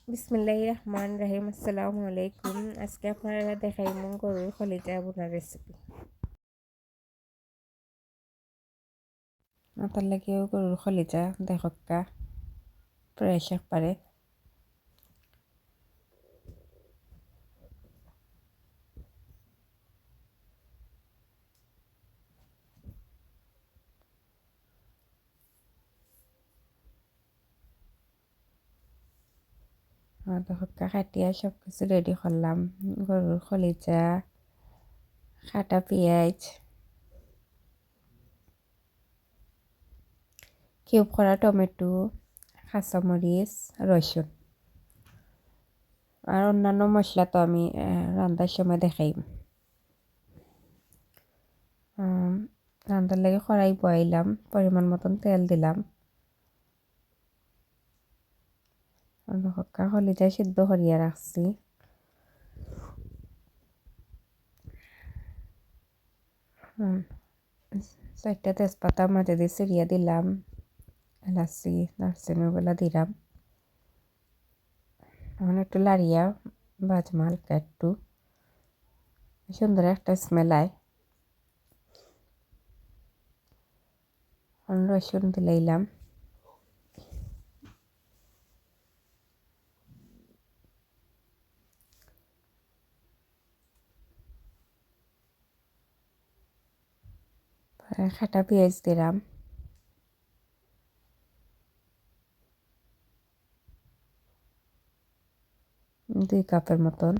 বিসমিল্লাহির রহমানির রহিম। আসসালামু আলাইকুম। আজকে আপনারা দেখাইমু গরুর কলিজা বোনার রেসিপি। আপনার লাগেও গরুর কলিজা দেখক্কা ফ্রেশ একবারে। দেখক্কা কাটিয়া সব কিছু রেডি করলাম। গরুর কলিজা, কাটা পেঁয়াজ, কিউব করা টমেটো, কাঁচামরিচ, রসুন আর অন্যান্য মশলা তো আমি রান্নার সময় দেখাইম। রান্নার লাগে কড়াই বয়াইলাম, পরিমাণ মতন তেল দিলাম। দেখক্কা কলিজা সিদ্ধ করিয়া রাখছি। চারটা তেজপাতা মাঝে দিয়ে ছিঁড়িয়া দিলাম, এলাচি দারচিনি ওগুলা দিলাম। এখন একটু লাড়িয়া ভাজমা হালকা একটু, সুন্দর একটা স্মেল আয়। রসুন দিলাইলাম, কাটা পেঁয়াজ দিলাম, দুই কাপের মতন।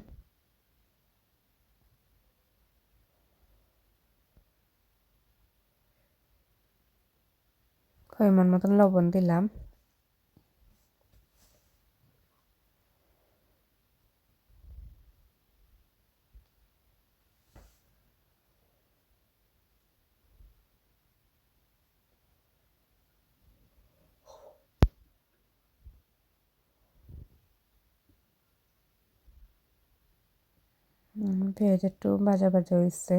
পরিমাণ মতন লবণ দিলাম। পেঁয়াজ একটু ভাজা ভাজা হয়েছে।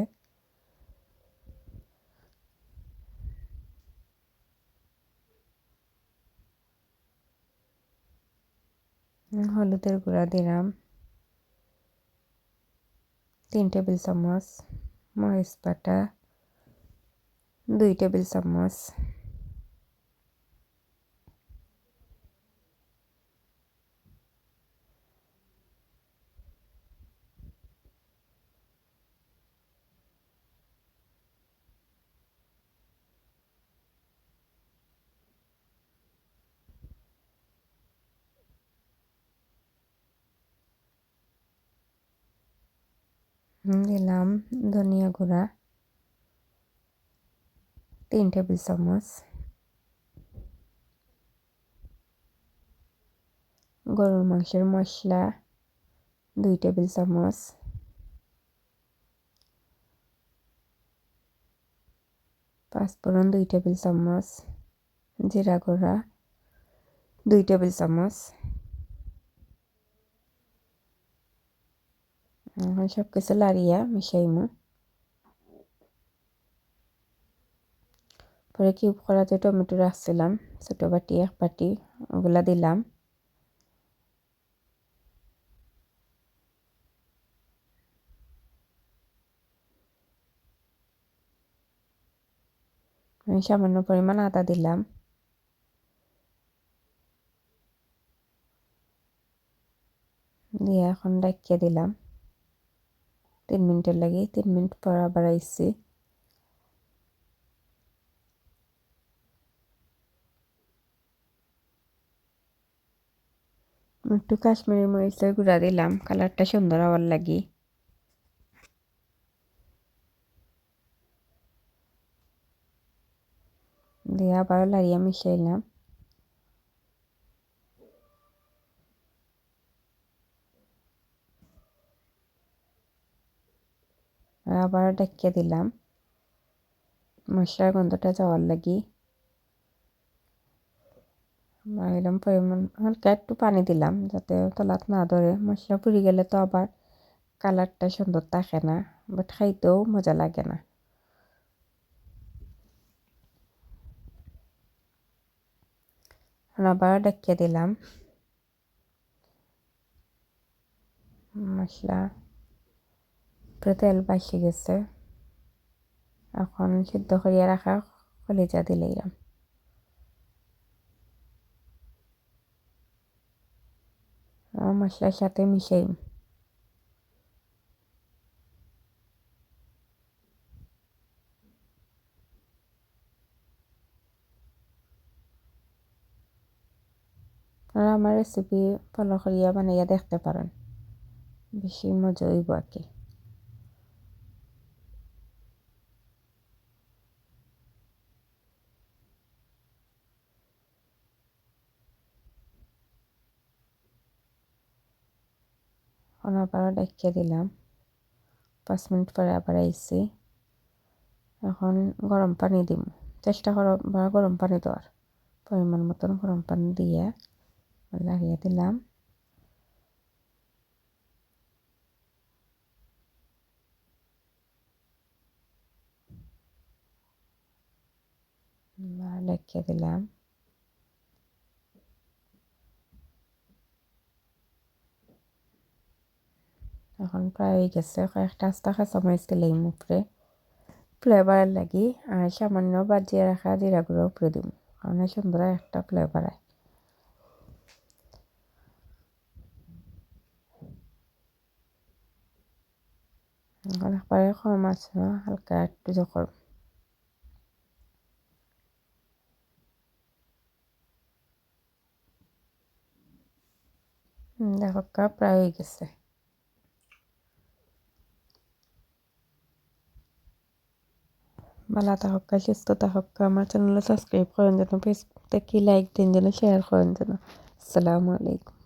হলুদের গুঁড়া দিলাম 3 টেবিল চামচ, মরিচ বাটা 2 টেবিল চামচ, দিলাম ধনিয়া গুঁড়া 3 টেবিল চামচ, গরুর মাংসের মশলা 2 টেবিল চামচ, পাঁচফোড়ন 2 টেবিল চামচ, জিরা গুঁড়া 2 টেবিল চামচ। সব কিছু লাড়িয়া মিশাইমু। পরে কিউব করা যে টমেটো রাখছিলাম ছোটো বাটি এক বাটি, ওগুলা দিলাম। সামান্য পরিমাণ আদা দিলাম। দিয়ে এখন ডাকিয়ে দিলাম 3 মিনিটের লাগে। 3 মিনিট পর আবার আইসি। একটু কাশ্মীরি মরিচের গুঁড়া দিলাম কালারটা সুন্দর হওয়ার লাগি। দিয়ে আবার লাড়িয়া মিশাইলাম। আবার ডাকিয়ে দিলাম মশলার গন্ধটা যাওয়ার লাগি। এরকম পরিমাণ হালকা একটু পানি দিলাম যাতে তলাত না ধরে। মশলা পুড়ে গেলে তো আবার কালারটা সুন্দর থাকে না, বাট খাইতেও মজা লাগে না। আবার ডাকিয়ে দিলাম। মশলা পুরো তেল বাইসে গেছে। এখন সিদ্ধ করিয়া রাখা কলিজা দিলাম। মশলার সাথে মিশাই। আর আমার রেসিপি ফলো করিয়া বানাইয়া দেখতে পারেন, বেশি মজা হইব আর কি। আবার দেখিয়ে দিলাম। 5 মিনিট পরে আবার আইসি। এখন গরম পানি দিম। চেষ্টা করো বা গরম পানি দেওয়ার, পরিমাণ মতন গরম পানি দিয়ে লাগিয়ে দিলাম। দেখিয়ে দিলাম। এখন প্রায় হয়ে গেছে। কয়েকটা আস্তা কাঁচামরিচ দিলাম উপরে ফ্লেভারের লাগি, আর সামান্য বাজিয়ে রাখা জিরা গুঁড়ো উপরে দিব, কারণ সুন্দর একটা ফ্লেভার হয়। এখন একবারে কম আছে, হালকা একটু যখন দেখো প্রায় হয়ে গেছে। ভালো থাকা, সুস্থ থাকা। আমার চ্যানেলে সাবস্ক্রাইব করেন যেন, ফেসবুক থেকে লাইক দিন যেন, শেয়ার করেন যেন। আসসালামু আলাইকুম।